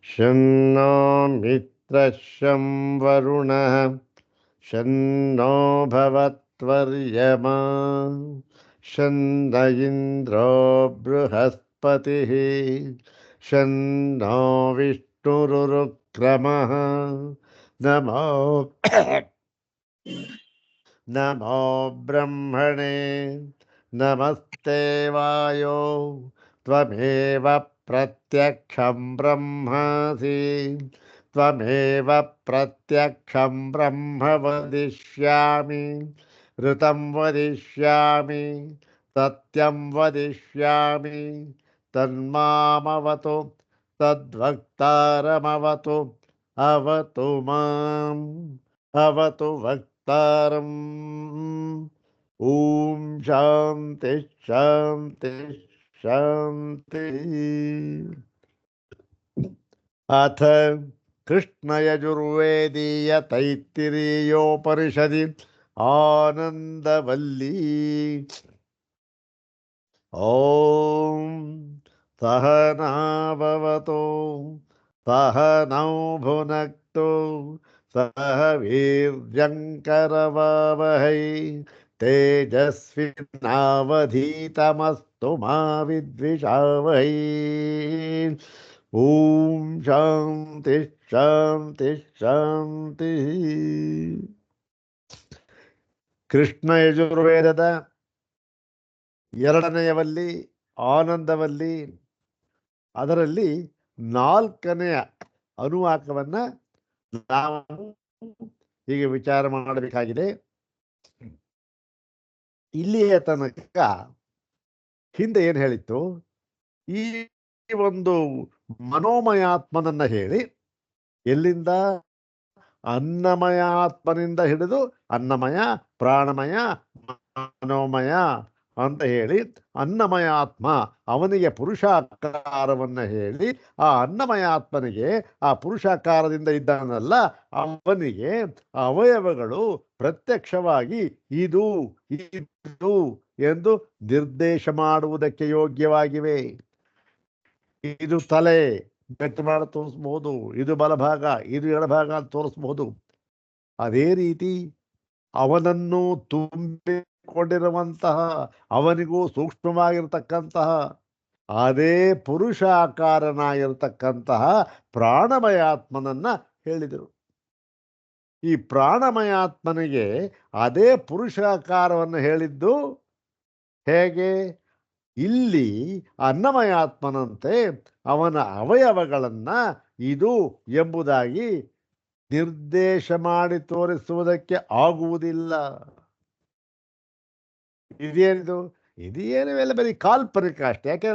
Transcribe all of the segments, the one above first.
ಶನ್ನೋ ಮಿತ್ರಶಂ ವರುಣಃ ಶನ್ನೋ ಭವತ್ವರ್ಯಮಾ ಶನ್ನ ಇಂದ್ರೋ ಬೃಹಸ್ಪತಿಃ ಶನ್ನೋ ವಿಷ್ಣುರುರುಕ್ರಮಃ ನಮೋ ನಮೋ ಬ್ರಹ್ಮಣೇ ನಮಸ್ತೆ ವಾಯೋ ತ್ವಮೇವ ಪ್ರತ್ಯಕ್ಷಂ ಬ್ರಹ್ಮಾಸಿ ತ್ವಮೇವ ಪ್ರತ್ಯಕ್ಷಂ ಬ್ರಹ್ಮ ವದಿಷ್ಯಾಮಿ ಋತಂ ವದಿಷ್ಯಾಮಿ ಸತ್ಯಂ ವದಿಷ್ಯಾಮಿ ತನ್ಮಾಮವತು ತದ್ವಕ್ತಾರಮವತು ಅವತು ಮಾಂ ಅವತು ವಕ್ತಾರಂ. ಓಂ ಶಾಂತಿ ಶಾಂತಿ ಶಾಂತಿ. ಅಥ ಕೃಷ್ಣಯಜುರ್ವೇದೀಯ ತೈತ್ತಿರೀಯೋಪನಿಷದಿ ಆನಂದವಲ್ಲಿ. ಓಂ ಸಹನಾವವತು ಸಹನೌ ಭುನಕ್ತು ಸಹ ವೀರ್ಯಂಕರವಾವಹೈ ತೇಜಸ್ವಿನಾವಧೀತಮಸ್ತು ಮಾ ವಿದ್ವಿಷಾವಹೈ. ಓಂ ಶಾಂತಿ ಶಾಂತಿ ಶಾಂತಿ. ಕೃಷ್ಣ ಯಜುರ್ವೇದದ 2ನೆಯವಲ್ಲಿ ಆನಂದವಲ್ಲಿ, ಅದರಲ್ಲಿ 4ನೆಯ ಅನುವಾಕವನ್ನು ನಾವು ಹೀಗೆ ವಿಚಾರ ಮಾಡಬೇಕಾಗಿದೆ. ಇಲ್ಲಿಯ ತನಕ ಹಿಂದೆ ಏನು ಹೇಳಿತ್ತು, ಈ ಒಂದು ಮನೋಮಯಾತ್ಮನನ್ನ ಹೇಳಿ, ಎಲ್ಲಿಂದ ಅನ್ನಮಯ ಆತ್ಮನಿಂದ ಹಿಡಿದು ಅನ್ನಮಯ, ಪ್ರಾಣಮಯ, ಮನೋಮಯ ಅಂತ ಹೇಳಿ, ಅನ್ನಮಯ ಆತ್ಮ ಅವನಿಗೆ ಪುರುಷಾಕಾರವನ್ನು ಹೇಳಿ, ಆ ಅನ್ನಮಯ ಆತ್ಮನಿಗೆ ಆ ಪುರುಷಾಕಾರದಿಂದ ಇದ್ದಾನಲ್ಲ ಅವನಿಗೆ ಅವಯವಗಳು ಪ್ರತ್ಯಕ್ಷವಾಗಿ ಇದು ಇದು ಎಂದು ನಿರ್ದೇಶ ಮಾಡುವುದಕ್ಕೆ ಯೋಗ್ಯವಾಗಿವೆ. ಇದು ತಲೆ ಗಟ್ಟಿ ಮಾಡಿ ತೋರಿಸ್ಬಹುದು, ಇದು ಬಲಭಾಗ, ಇದು ಎಡಭಾಗ ಅಂತ ತೋರಿಸ್ಬಹುದು. ಅದೇ ರೀತಿ ಅವನನ್ನು ತುಂಬಿಕೊಂಡಿರುವಂತಹ, ಅವನಿಗೂ ಸೂಕ್ಷ್ಮವಾಗಿರ್ತಕ್ಕಂತಹ ಅದೇ ಪುರುಷಾಕಾರನಾಗಿರ್ತಕ್ಕಂತಹ ಪ್ರಾಣಮಯಾತ್ಮನನ್ನ ಹೇಳಿದರು. ಈ ಪ್ರಾಣಮಯಾತ್ಮನಿಗೆ ಅದೇ ಪುರುಷಾಕಾರವನ್ನು ಹೇಳಿದ್ದು ಹೇಗೆ? ಇಲ್ಲಿ ಅನ್ನಮಯಾತ್ಮನಂತೆ ಅವನ ಅವಯವಗಳನ್ನ ಇದು ಎಂಬುದಾಗಿ ನಿರ್ದೇಶ ಮಾಡಿ ತೋರಿಸುವುದಕ್ಕೆ ಆಗುವುದಿಲ್ಲ. ಇದೇನಿದು? ಇದೇನು ಎಲ್ಲ ಬರೀ ಕಾಲ್ಪನಿಕ ಅಷ್ಟೇ. ಯಾಕೆ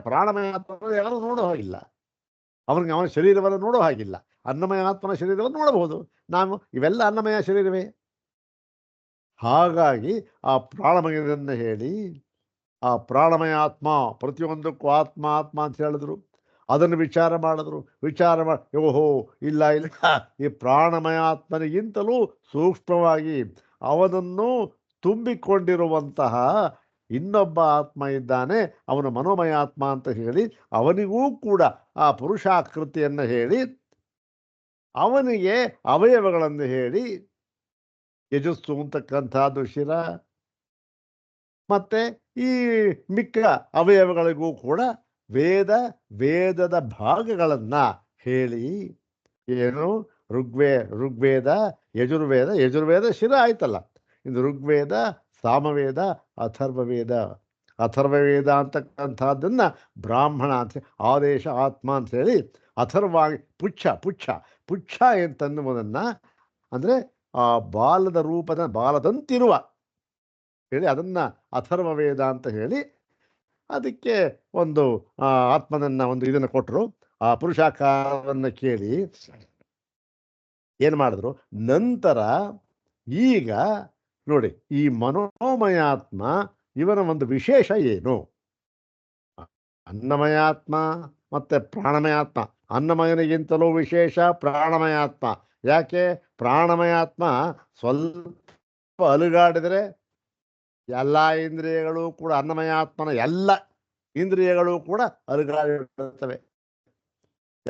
ಪ್ರಾಣಮಯಾತ್ಮ ಯಾರು ನೋಡೋ ಹಾಗಿಲ್ಲ, ಅವನಿಗೆ ಅವನ ಶರೀರವನ್ನು ನೋಡೋ ಹಾಗಿಲ್ಲ. ಅನ್ನಮಯ ಆತ್ಮನ ಶರೀರವನ್ನು ನೋಡಬಹುದು ನಾವು, ಇವೆಲ್ಲ ಅನ್ನಮಯ ಶರೀರವೇ. ಹಾಗಾಗಿ ಆ ಪ್ರಾಣಮಯದನ್ನು ಹೇಳಿ, ಆ ಪ್ರಾಣಮಯ ಆತ್ಮ ಪ್ರತಿಯೊಂದಕ್ಕೂ ಆತ್ಮ ಆತ್ಮ ಅಂತ ಹೇಳಿದ್ರು. ಅದನ್ನು ವಿಚಾರ ಮಾಡಿದ್ರು. ವಿಚಾರ ಮಾಡಿ ಓಹೋ ಇಲ್ಲ ಇಲ್ಲ, ಈ ಪ್ರಾಣಮಯ ಆತ್ಮನಿಗಿಂತಲೂ ಸೂಕ್ಷ್ಮವಾಗಿ ಅವನನ್ನು ತುಂಬಿಕೊಂಡಿರುವಂತಹ ಇನ್ನೊಬ್ಬ ಆತ್ಮ ಇದ್ದಾನೆ, ಅವನು ಮನೋಮಯ ಆತ್ಮ ಅಂತ ಹೇಳಿ ಅವನಿಗೂ ಕೂಡ ಆ ಪುರುಷಾಕೃತಿಯನ್ನು ಹೇಳಿ, ಅವನಿಗೆ ಅವಯವಗಳನ್ನು ಹೇಳಿ, ಯಜಸ್ಸು ಅಂತಕ್ಕಂಥದ್ದು ಶಿರ, ಮತ್ತೆ ಈ ಮಿಕ್ಕ ಅವಯವಗಳಿಗೂ ಕೂಡ ವೇದದ ಭಾಗಗಳನ್ನ ಹೇಳಿ, ಏನು ಋಗ್ವೇದ ಯಜುರ್ವೇದ ಶಿರ ಆಯ್ತಲ್ಲ, ಇದು ಋಗ್ವೇದ, ಸಾಮವೇದ, ಅಥರ್ವವೇದ ಅಂತಕ್ಕಂಥದ್ದನ್ನ ಬ್ರಾಹ್ಮಣ ಅಂತ ಆದೇಶ ಆತ್ಮ ಅಂತ ಹೇಳಿ, ಅಥರ್ವಾಗಿ ಪುಚ್ಛ ಅಂತನ್ನುವುದನ್ನ ಅಂದ್ರೆ ಆ ಬಾಲದ ರೂಪದ ಬಾಲದಂತಿರುವ ಹೇಳಿ ಅದನ್ನ ಅಥರ್ವವೇದ ಅಂತ ಹೇಳಿ, ಅದಕ್ಕೆ ಒಂದು ಆತ್ಮನನ್ನ ಒಂದು ಇದನ್ನು ಕೊಟ್ಟರು. ಆ ಪುರುಷಾಕಾರವನ್ನು ಕೇಳಿ ಏನ್ ಮಾಡಿದ್ರು. ನಂತರ ಈಗ ನೋಡಿ, ಈ ಮನೋಮಯಾತ್ಮ ಇವನ ಒಂದು ವಿಶೇಷ ಏನು? ಅನ್ನಮಯಾತ್ಮ ಮತ್ತೆ ಪ್ರಾಣಮಯಾತ್ಮ, ಅನ್ನಮಯನಿಗಿಂತಲೂ ವಿಶೇಷ ಪ್ರಾಣಮಯಾತ್ಮ. ಯಾಕೆ? ಪ್ರಾಣಮಯಾತ್ಮ ಸ್ವಲ್ಪ ಅಲುಗಾಡಿದರೆ ಎಲ್ಲ ಇಂದ್ರಿಯಗಳು ಕೂಡ, ಅನ್ನಮಯಾತ್ಮನ ಎಲ್ಲ ಇಂದ್ರಿಯಗಳು ಕೂಡ ಅಲುಗಾಡಿರುತ್ತವೆ.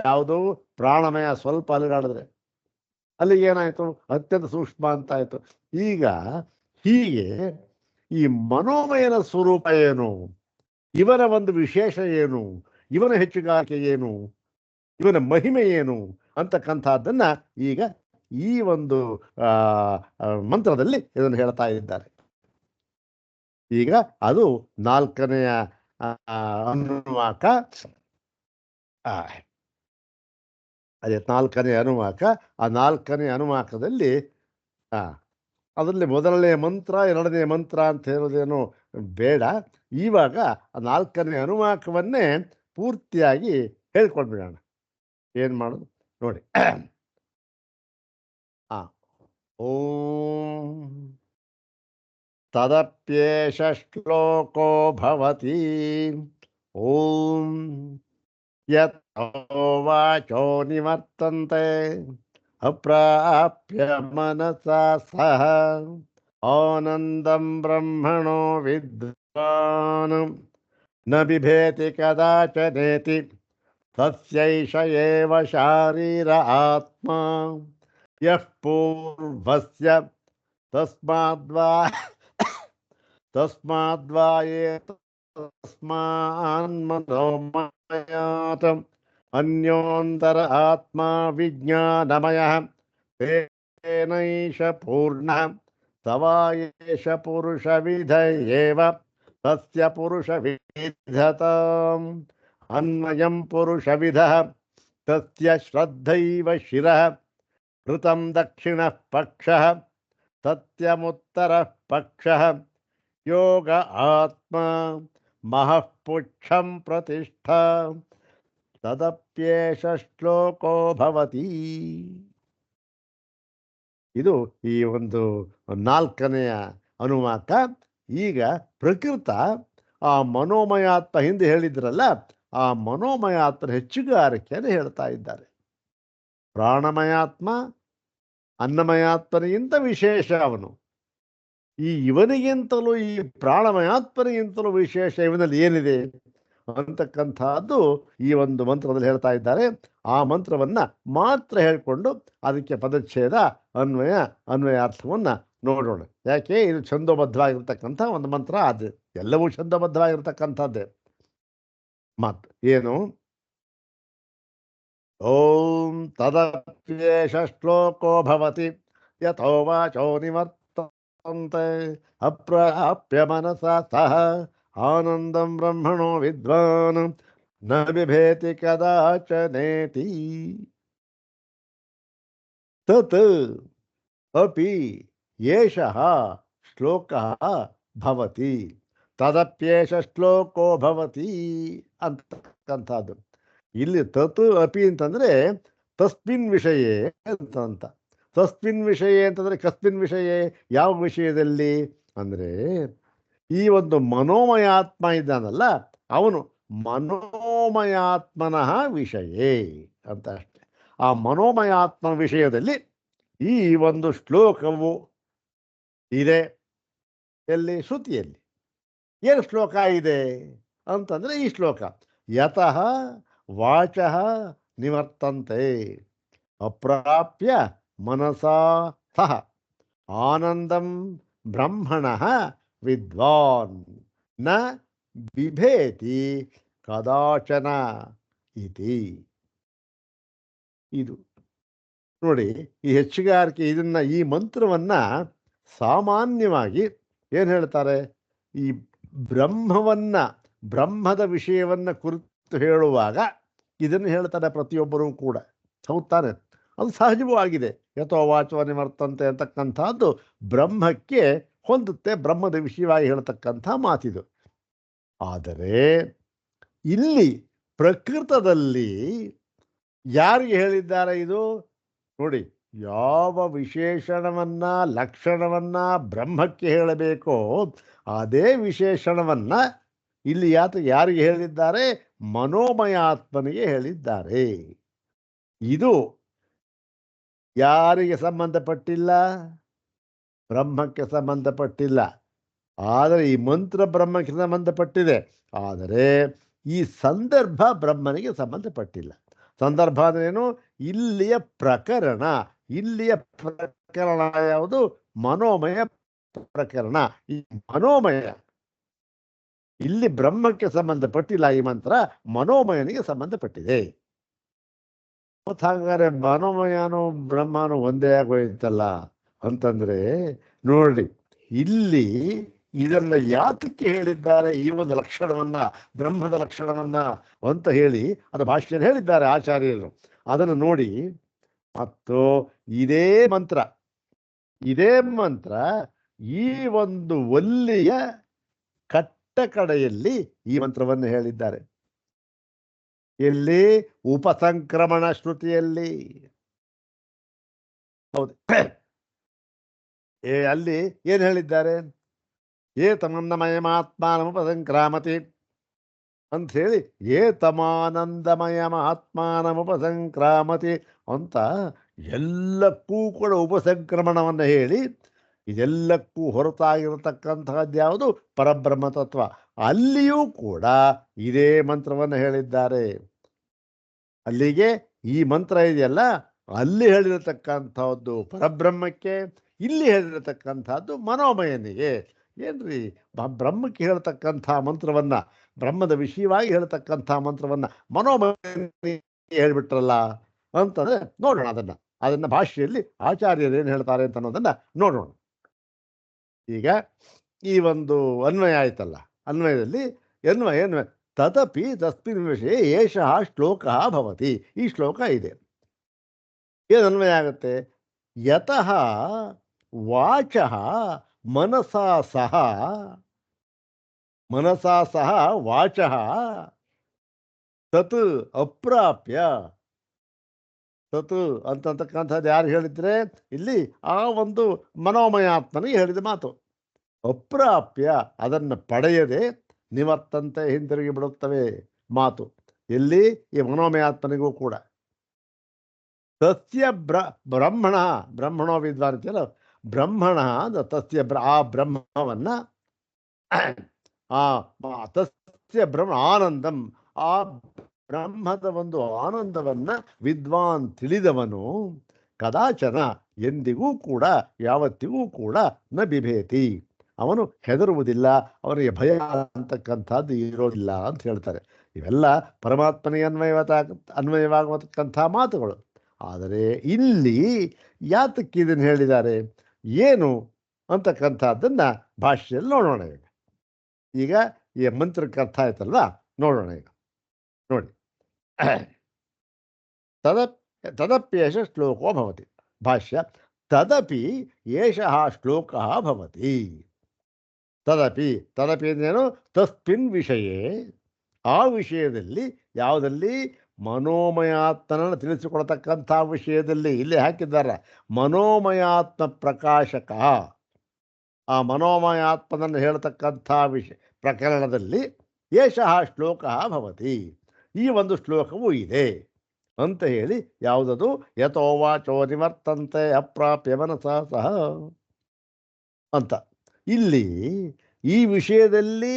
ಯಾವುದು ಪ್ರಾಣಮಯ ಸ್ವಲ್ಪ ಅಲುಗಾಡಿದ್ರೆ ಅಲ್ಲಿಗೆ ಏನಾಯಿತು, ಅತ್ಯಂತ ಸೂಕ್ಷ್ಮ ಅಂತ ಆಯಿತು. ಈಗ ಹೀಗೆ ಈ ಮನೋಮಯನ ಸ್ವರೂಪ ಏನು, ಇವನ ಒಂದು ವಿಶೇಷ ಏನು, ಇವನ ಹೆಚ್ಚುಗಾರಿಕೆ ಏನು, ಇವನ ಮಹಿಮೆ ಏನು ಅಂತಕ್ಕಂಥದ್ದನ್ನ ಈಗ ಈ ಒಂದು ಮಂತ್ರದಲ್ಲಿ ಇದನ್ನು ಹೇಳ್ತಾ ಇದ್ದಾರೆ. ಈಗ ಅದು 4ನೆಯ ಅನುವಾಕ. ಅದೇ 4ನೇ ಅನುವಾಕ. ಆ 4ನೇ ಅನುವಾಕದಲ್ಲಿ ಅದರಲ್ಲಿ ಮೊದಲನೇ ಮಂತ್ರ 2ನೇ ಮಂತ್ರ ಅಂತ ಹೇಳೋದೇನು ಬೇಡ. ಇವಾಗ ಆ 4ನೇ ಅನುವಾಕವನ್ನೇ ಪೂರ್ತಿಯಾಗಿ ಹೇಳ್ಕೊಂಡ್ಬಿಡೋಣ. ಏನು ಮಾಡೋದು ನೋಡಿ. ಓಂ ತದಪ್ಯೇಷ ಶ್ಲೋಕೋ ಭವತಿ. ಓಂ ಯತೋ ವಾಚೋ ನಿವರ್ತಂತೆ ಅಪ್ರಾಪ್ಯ ಮನಸಾ ಸಹ ಆನಂದಂ ಬ್ರಹ್ಮಣೋ ವಿದ್ವಾನ್ ನ ಬಿಭೇತಿ ಕದಾಚನೇತಿ ತಸ್ಯೈಷ ಏವ ಶಾರೀರ ಆತ್ಮ ಯಃ ಪೂರ್ವಸ್ಯ ತಸ್ಮಾದ್ವಾ ಏತಸ್ಮಾನ್ಮನೋಮಯಾತ್ ಅನ್ಯೋಂತರ ಆತ್ಮ ವಿಜ್ಞಾನಮಯಃ ತೇನೈಷ ಪೂರ್ಣಃ ಸವಾಯೇಷ ಪುರುಷವಿಧ ಏವ ತಸ್ಯ ಪುರುಷವಿಧತಾಂ ಅನ್ವಯಂ ಪುರುಷವಿಧಃ ತಸ್ಯ ಶ್ರದ್ಧೈವ ಶಿರಃ ಋತಂ ದಕ್ಷಿಣಃ ಪಕ್ಷಃ ಸತ್ಯಮುತ್ತರಃ ಪಕ್ಷಃ ಯೋಗ ಆತ್ಮ ಮಹಃಪುಚ್ಛಂ ಪ್ರತಿಷ್ಠಾ ತದಪ್ಯೇಷ ಶ್ಲೋಕೋ ಭವತಿ. ಇದು ಈ ಒಂದು 4ನೆಯ ಅನುವಾಕ. ಈಗ ಪ್ರಕೃತ ಆ ಮನೋಮಯಾತ್ಮ ಹಿಂದೆ ಹೇಳಿದ್ರಲ್ಲ, ಆ ಮನೋಮಯಾತ್ಮನ ಹೆಚ್ಚುಗಾರಿಕೆಯನ್ನು ಹೇಳ್ತಾ ಇದ್ದಾರೆ. ಪ್ರಾಣಮಯಾತ್ಮ ಅನ್ನಮಯಾತ್ಮನಿಗಿಂತ ವಿಶೇಷ ಅವನು. ಇವನಿಗಿಂತಲೂ ಈ ಪ್ರಾಣಮಯಾತ್ಮನಿಗಿಂತಲೂ ವಿಶೇಷ ಇವನಲ್ಲಿ ಏನಿದೆ ಅಂತಕ್ಕಂಥದ್ದು ಈ ಒಂದು ಮಂತ್ರದಲ್ಲಿ ಹೇಳ್ತಾ ಇದ್ದಾರೆ. ಆ ಮಂತ್ರವನ್ನ ಮಾತ್ರ ಹೇಳ್ಕೊಂಡು ಅದಕ್ಕೆ ಪದಚ್ಛೇದ ಅನ್ವಯಾರ್ಥವನ್ನ ನೋಡೋಣ. ಯಾಕೆ ಇದು ಛಂದೋಬದ್ಧವಾಗಿರ್ತಕ್ಕಂಥ ಒಂದು ಮಂತ್ರ. ಅದು ಎಲ್ಲವೂ ಛಂದೋಬದ್ಧವಾಗಿರ್ತಕ್ಕಂಥದ್ದೇ. ಮತ್ತು ಏನು, ಓಂ ತದಪ್ಯೇಷ ಶ್ಲೋಕೋ ಭವತಿ ಯತೋ ವಾಚೋ ನಿವರ್ತಂತೆ ಅಪ್ರಾಪ್ಯ ಮನಸಾ ಸಹ ಆನಂದಂ ಬ್ರಹ್ಮಣೋ ವಿದ್ವಾನ್ ನ ಬಿಭೇತಿ ಕದಾಚನೇತಿ ತತ್ ಅಪಿ ಏಷಃ ಶ್ಲೋಕಃ ಭವತಿ. ತದಪ್ಯೇಷ ಶ್ಲೋಕೋ ಭವತಿ ಅಂತಕ್ಕಂಥದ್ದು. ಇಲ್ಲಿ ತತ್ ಅಪಿ ಅಂತಂದ್ರೆ ತಸ್ಮಿನ್ ವಿಷಯ ಅಂತ. ತಸ್ಮಿನ್ ವಿಷಯ ಅಂತಂದ್ರೆ ಕಸ್ಮಿನ್ ವಿಷಯ, ಯಾವ ವಿಷಯದಲ್ಲಿ ಅಂದ್ರೆ ಈ ಒಂದು ಮನೋಮಯಾತ್ಮ ಇದ್ದಾನಲ್ಲ ಅವನು ಮನೋಮಯಾತ್ಮನಃ ವಿಷಯೇ ಅಂತ ಅಷ್ಟೆ. ಆ ಮನೋಮಯಾತ್ಮ ವಿಷಯದಲ್ಲಿ ಈ ಒಂದು ಶ್ಲೋಕವು ಇದೆ. ಎಲ್ಲಿ? ಶ್ರುತಿಯಲ್ಲಿ. ಏನು ಶ್ಲೋಕ ಇದೆ ಅಂತಂದ್ರೆ ಈ ಶ್ಲೋಕ ಯತಃ ವಾಚಃ ನಿವರ್ತಂತೆ ಅಪ್ರಾಪ್ಯ ಮನಸಾ ಸಹ ಆನಂದಂ ಬ್ರಹ್ಮಣಃ ವಿದ್ವಾನ್ ನ ಬಿಭೇತಿ ಕದಾಚನ ಇತಿ. ಇದು ನೋಡಿ, ಈ ಹೆಚ್ಚುಗಾರಿಕೆ ಇದನ್ನ, ಈ ಮಂತ್ರವನ್ನ ಸಾಮಾನ್ಯವಾಗಿ ಏನು ಹೇಳ್ತಾರೆ, ಈ ಬ್ರಹ್ಮದ ವಿಷಯವನ್ನ ಕುರಿತು ಹೇಳುವಾಗ ಇದನ್ನು ಹೇಳ್ತಾರೆ ಪ್ರತಿಯೊಬ್ಬರೂ ಕೂಡ. ಹೌದು ತಾನೆ? ಅದು ಸಹಜವೂ ಆಗಿದೆ. ಯಥೋ ವಾಚೋ ನಿವರ್ತಂತೆ ಅಂತಕ್ಕಂಥದ್ದು ಬ್ರಹ್ಮಕ್ಕೆ ಹೊಂದುತ್ತೆ, ಬ್ರಹ್ಮದ ವಿಷಯವಾಗಿ ಹೇಳ್ತಕ್ಕಂಥ ಮಾತಿದು. ಆದರೆ ಇಲ್ಲಿ ಪ್ರಕೃತದಲ್ಲಿ ಯಾರಿಗೆ ಹೇಳಿದ್ದಾರೆ ಇದು ನೋಡಿ, ಯಾವ ವಿಶೇಷಣವನ್ನ ಲಕ್ಷಣವನ್ನ ಬ್ರಹ್ಮಕ್ಕೆ ಹೇಳಬೇಕೋ ಅದೇ ವಿಶೇಷಣವನ್ನ ಇಲ್ಲಿ ಯಾರಿಗೆ ಹೇಳಿದ್ದಾರೆ? ಮನೋಮಯಾತ್ಮನಿಗೆ ಹೇಳಿದ್ದಾರೆ. ಇದು ಯಾರಿಗೆ ಸಂಬಂಧಪಟ್ಟಿಲ್ಲ? ಬ್ರಹ್ಮಕ್ಕೆ ಸಂಬಂಧಪಟ್ಟಿಲ್ಲ. ಆದರೆ ಈ ಮಂತ್ರ ಬ್ರಹ್ಮಕ್ಕೆ ಸಂಬಂಧಪಟ್ಟಿದೆ. ಆದರೆ ಈ ಸಂದರ್ಭ ಬ್ರಹ್ಮನಿಗೆ ಸಂಬಂಧಪಟ್ಟಿಲ್ಲ. ಸಂದರ್ಭ ಅಂದ್ರೇನು? ಇಲ್ಲಿಯ ಪ್ರಕರಣ. ಇಲ್ಲಿಯ ಪ್ರಕರಣ ಯಾವುದು? ಮನೋಮಯ ಪ್ರಕರಣ. ಈ ಮನೋಮಯ ಇಲ್ಲಿ ಬ್ರಹ್ಮಕ್ಕೆ ಸಂಬಂಧಪಟ್ಟಿಲ್ಲ. ಈ ಮಂತ್ರ ಮನೋಮಯನಿಗೆ ಸಂಬಂಧಪಟ್ಟಿದೆ. ಮತ್ತು ಹಾಗಾದ್ರೆ ಮನೋಮಯನೋ ಬ್ರಹ್ಮನೋ ಒಂದೇ ಆಗೋಯ್ತಲ್ಲ ಅಂತಂದ್ರೆ ನೋಡಿ, ಇಲ್ಲಿ ಇದನ್ನ ಯಾತಕ್ಕೆ ಹೇಳಿದ್ದಾರೆ ಈ ಒಂದು ಲಕ್ಷಣವನ್ನ, ಬ್ರಹ್ಮದ ಲಕ್ಷಣವನ್ನ ಅಂತ ಹೇಳಿ ಅದು ಭಾಷ್ಯದಲ್ಲಿ ಹೇಳಿದ್ದಾರೆ ಆಚಾರ್ಯರು. ಅದನ್ನು ನೋಡಿ, ಮತ್ತು ಇದೇ ಮಂತ್ರ ಈ ಒಂದು ಒಲ್ಲಿಯ ಕಟ್ಟ ಕಡೆಯಲ್ಲಿ ಈ ಮಂತ್ರವನ್ನು ಹೇಳಿದ್ದಾರೆ. ಎಲ್ಲಿ? ಉಪಸಂಕ್ರಮಣ ಶ್ರುತಿಯಲ್ಲಿ. ಹೌದು, ಅಲ್ಲಿ ಏನ್ ಹೇಳಿದ್ದಾರೆ? ಏತಮಾನಂದಮಯಮಾತ್ಮಾನಮುಪಸಂಕ್ರಾಮತಿ ಅಂತ ಹೇಳಿ, ಏತಮಾನಂದಮಯಮಾತ್ಮಾನಮುಪಸಂಕ್ರಾಮತಿ ಅಂತ ಎಲ್ಲಕ್ಕೂ ಕೂಡ ಉಪಸಂಕ್ರಮಣವನ್ನು ಹೇಳಿ, ಇದೆಲ್ಲಕ್ಕೂ ಹೊರತಾಗಿರತಕ್ಕಂತಹದ್ದು ಯಾವುದು? ಪರಬ್ರಹ್ಮ ತತ್ವ. ಅಲ್ಲಿಯೂ ಕೂಡ ಇದೇ ಮಂತ್ರವನ್ನು ಹೇಳಿದ್ದಾರೆ. ಅಲ್ಲಿಗೆ ಈ ಮಂತ್ರ ಇದೆಯಲ್ಲ, ಅಲ್ಲಿ ಹೇಳಿರತಕ್ಕಂಥದ್ದು ಪರಬ್ರಹ್ಮಕ್ಕೆ, ಇಲ್ಲಿ ಹೇಳಿರತಕ್ಕಂಥದ್ದು ಮನೋಮಯನಿಗೆ. ಏನ್ರಿ, ಬ್ರಹ್ಮಕ್ಕೆ ಹೇಳ್ತಕ್ಕಂಥ ಮಂತ್ರವನ್ನ, ಬ್ರಹ್ಮದ ವಿಷಯವಾಗಿ ಹೇಳ್ತಕ್ಕಂಥ ಮಂತ್ರವನ್ನ ಮನೋಮಯನಿಗೆ ಹೇಳ್ಬಿಟ್ರಲ್ಲ ಅಂತಂದ್ರೆ ನೋಡೋಣ. ಅದನ್ನ ಭಾಷೆಯಲ್ಲಿ ಆಚಾರ್ಯರು ಏನು ಹೇಳ್ತಾರೆ ಅಂತ ಅನ್ನೋದನ್ನ ನೋಡೋಣ. ಈಗ ಈ ಒಂದು ಅನ್ವಯ ಆಯ್ತಲ್ಲ, ಅನ್ವಯದಲ್ಲಿ ಅನ್ವಯ ತದಪಿ ತಸ್ಮಿನ್ ವಿಷಯ ಏಷಃ ಶ್ಲೋಕ ಭವತಿ. ಈ ಶ್ಲೋಕ ಇದೆ. ಏನು ಅನ್ವಯ ಆಗುತ್ತೆ? ಯತಃ ವಾಚಃ ಮನಸಾ ಸಹ ವಾಚಃ ತತ್ ಅಪ್ರಾಪ್ಯ. ತತ್ ಅಂತಕ್ಕಂಥದ್ದು ಯಾರು ಹೇಳಿದ್ರೆ ಇಲ್ಲಿ ಆ ಒಂದು ಮನೋಮಯಾತ್ಮನಿಗೆ ಹೇಳಿದ ಮಾತು. ಅಪ್ರಾಪ್ಯ ಅದನ್ನು ಪಡೆಯದೆ ನಿವರ್ತಂತೆ ಹಿಂತಿರುಗಿ ಬಿಡುತ್ತವೆ ಮಾತು. ಎಲ್ಲಿ? ಈ ಮನೋಮಯಾತ್ಮನಿಗೂ ಕೂಡ. ತಸ್ಯ ಬ್ರಹ್ಮಣೋ ವಿದ್ವಾನ್ ಅಂತೀಯಲ್ಲ, ಬ್ರಹ್ಮಣ ತಸ್ಯ ಆ ಬ್ರಹ್ಮವನ್ನ ತಸ್ಯ ಬ್ರಹ್ಮ ಆನಂದಂ, ಆ ಬ್ರಹ್ಮದ ಒಂದು ಆನಂದವನ್ನ ವಿದ್ವಾನ್ ತಿಳಿದವನು ಕದಾಚನ ಎಂದಿಗೂ ಕೂಡ ಯಾವತ್ತಿಗೂ ಕೂಡ ನ ಬಿಭೇತಿ, ಅವನು ಹೆದರುವುದಿಲ್ಲ, ಅವನಿಗೆ ಭಯ ಅಂತಕ್ಕಂಥದ್ದು ಇರೋದಿಲ್ಲ ಅಂತ ಹೇಳ್ತಾರೆ. ಇವೆಲ್ಲ ಪರಮಾತ್ಮನಿಗೆ ಅನ್ವಯವಾಗತಕ್ಕಂಥ ಮಾತುಗಳು. ಆದರೆ ಇಲ್ಲಿ ಯಾತಕ್ಕೆ ಇದನ್ನು ಹೇಳಿದ್ದಾರೆ, ಏನು ಅಂತಕ್ಕಂಥದ್ದನ್ನ ಭಾಷೆಯಲ್ಲಿ ನೋಡೋಣ. ಈಗ ಈ ಮಂತ್ರಕ್ಕೆ ಅರ್ಥ ಆಯ್ತಲ್ವಾ, ನೋಡೋಣ ಈಗ. ನೋಡಿ, ತದಪ್ಯೇಷ ಶ್ಲೋಕೋ ಭವತಿ. ಭಾಷ್ಯ: ತದಪಿ ಏಷಃ ಶ್ಲೋಕಃ ಭವತಿ. ತದಪಿ ಅಂದ್ರೇನು? ತಸ್ಮಿನ್ ವಿಷಯೇ, ಆ ವಿಷಯದಲ್ಲಿ. ಯಾವುದಲ್ಲಿ? ಮನೋಮಯಾತ್ಮನನ್ನು ತಿಳಿಸಿಕೊಡತಕ್ಕಂಥ ವಿಷಯದಲ್ಲಿ. ಇಲ್ಲಿ ಹಾಕಿದ್ದಾರೆ ಮನೋಮಯಾತ್ಮ ಪ್ರಕಾಶಕ. ಆ ಮನೋಮಯಾತ್ಮನನ್ನು ಹೇಳ್ತಕ್ಕಂಥ ಪ್ರಕರಣದಲ್ಲಿ ಏಷಃ ಶ್ಲೋಕಃ ಭವತಿ, ಈ ಒಂದು ಶ್ಲೋಕವೂ ಇದೆ ಅಂತ ಹೇಳಿ. ಯಾವುದದು? ಯತೋ ವಾಚೋ ನಿವರ್ತಂತೆ ಅಪ್ರಾಪ್ಯ ಮನಸಾ ಸಹ ಅಂತ. ಇಲ್ಲಿ ಈ ವಿಷಯದಲ್ಲಿ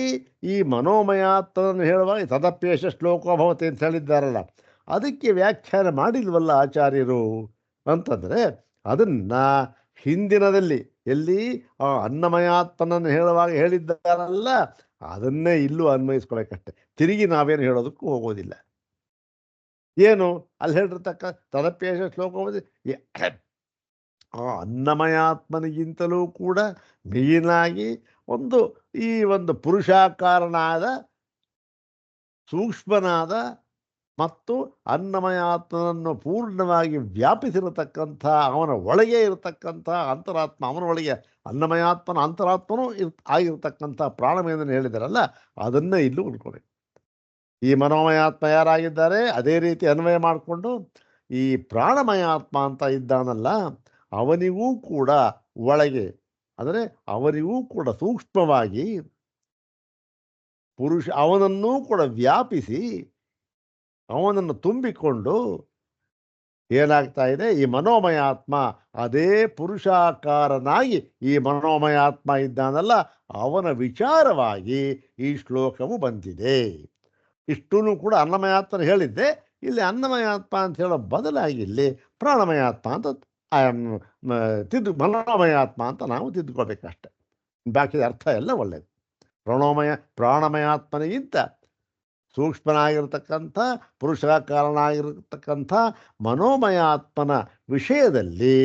ಈ ಮನೋಮಯಾತ್ಮನನ್ನು ಹೇಳುವಾಗ ತದಪ್ಯೇಷ ಶ್ಲೋಕೋ ಭವತಿ ಅಂತ ಹೇಳಿದ್ದಾರಲ್ಲ, ಅದಕ್ಕೆ ವ್ಯಾಖ್ಯಾನ ಮಾಡಿಲ್ವಲ್ಲ ಆಚಾರ್ಯರು ಅಂತಂದರೆ, ಅದನ್ನ ಹಿಂದಿನದಲ್ಲಿ ಎಲ್ಲಿ ಆ ಅನ್ನಮಯಾತ್ಮನನ್ನು ಹೇಳುವಾಗ ಹೇಳಿದ್ದಾರಲ್ಲ, ಅದನ್ನೇ ಇಲ್ಲೂ ಅನ್ವಯಿಸ್ಕೊಳಕಷ್ಟೆ. ತಿರುಗಿ ನಾವೇನು ಹೇಳೋದಕ್ಕೂ ಹೋಗೋದಿಲ್ಲ. ಏನು ಅಲ್ಲಿ ಹೇಳಿರ್ತಕ್ಕ ತದಪ್ಯೇಷ ಶ್ಲೋಕ ಆ ಅನ್ನಮಯಾತ್ಮನಿಗಿಂತಲೂ ಕೂಡ ಮೇಲಾಗಿ ಈ ಒಂದು ಪುರುಷಾಕಾರನಾದ, ಸೂಕ್ಷ್ಮನಾದ ಮತ್ತು ಅನ್ನಮಯಾತ್ಮನನ್ನು ಪೂರ್ಣವಾಗಿ ವ್ಯಾಪಿಸಿರತಕ್ಕಂಥ, ಅವನ ಒಳಗೆ ಇರತಕ್ಕಂಥ ಅಂತರಾತ್ಮ, ಅವನ ಒಳಗೆ ಅನ್ನಮಯಾತ್ಮನ ಅಂತರಾತ್ಮನೂ ಆಗಿರತಕ್ಕಂಥ ಪ್ರಾಣವೇಂದ್ರನ್ನು ಹೇಳಿದಾರಲ್ಲ, ಅದನ್ನೇ ಇಲ್ಲೂ ಉಳ್ಕೊಬೇಕು. ಈ ಮನೋಮಯಾತ್ಮ ಯಾರಾಗಿದ್ದಾರೆ ಅದೇ ರೀತಿ ಅನ್ವಯ ಮಾಡಿಕೊಂಡು ಈ ಪ್ರಾಣಮಯಾತ್ಮ ಅಂತ ಇದ್ದಾನಲ್ಲ, ಅವನಿಗೂ ಕೂಡ ಒಳಗೆ, ಅಂದರೆ ಅವನಿಗೂ ಕೂಡ ಸೂಕ್ಷ್ಮವಾಗಿ ಅವನನ್ನೂ ಕೂಡ ವ್ಯಾಪಿಸಿ ಅವನನ್ನು ತುಂಬಿಕೊಂಡು ಏನಾಗ್ತಾ ಇದೆ, ಈ ಮನೋಮಯಾತ್ಮ ಅದೇ ಪುರುಷಾಕಾರನಾಗಿ ಈ ಮನೋಮಯಾತ್ಮ ಇದ್ದಾನಲ್ಲ, ಅವನ ವಿಚಾರವಾಗಿ ಈ ಶ್ಲೋಕವು ಬಂದಿದೆ. ಇಷ್ಟೂ ಕೂಡ ಅನ್ನಮಯಾತ್ಮನ ಹೇಳಿದ್ದೆ, ಇಲ್ಲಿ ಅನ್ನಮಯಾತ್ಮ ಅಂತ ಹೇಳೋ ಬದಲಾಗಿ ಇಲ್ಲಿ ಪ್ರಾಣಮಯಾತ್ಮ ಅಂತ ಮನೋಮಯಾತ್ಮ ಅಂತ ನಾವು ತಿದ್ದುಕೋಬೇಕಷ್ಟೆ. ಬಾಕಿ ಅರ್ಥ ಎಲ್ಲ ಒಳ್ಳೆಯದು. ಪ್ರಾಣಮಯಾತ್ಮನಿಗಿಂತ ಸೂಕ್ಷ್ಮನಾಗಿರ್ತಕ್ಕಂಥ ಪುರುಷಾಕಾರನಾಗಿರ್ತಕ್ಕಂಥ ಮನೋಮಯಾತ್ಮನ ವಿಷಯದಲ್ಲಿ